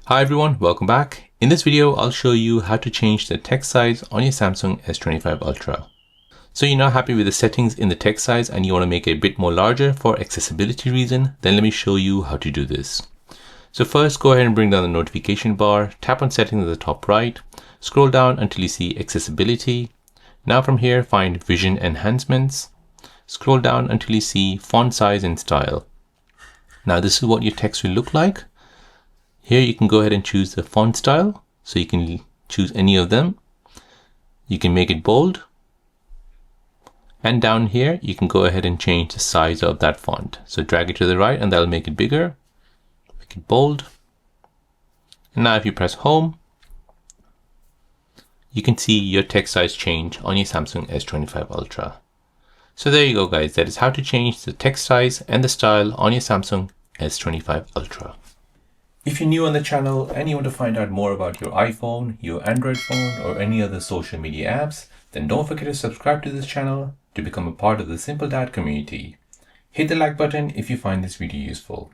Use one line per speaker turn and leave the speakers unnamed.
Hi everyone, welcome back. In this video, I'll show you how to change the text size on your Samsung S25 Ultra. So you're not happy with the settings in the text size and you want to make it a bit more larger for accessibility reason, then let me show you how to do this. So first, go ahead and bring down the notification bar, tap on settings at the top right, scroll down until you see accessibility. Now from here, find vision enhancements. Scroll down until you see font size and style. Now this is what your text will look like. Here you can go ahead and choose the font style. So you can choose any of them. You can make it bold. And down here, you can go ahead and change the size of that font. So drag it to the right and that'll make it bigger. Make it bold. And now if you press home, you can see your text size change on your Samsung S25 Ultra. So there you go guys, that is how to change the text size and the style on your Samsung S25 Ultra. If you're new on the channel and you want to find out more about your iPhone, your Android phone, or any other social media apps, then don't forget to subscribe to this channel to become a part of the Simple Dad community. Hit the like button if you find this video useful.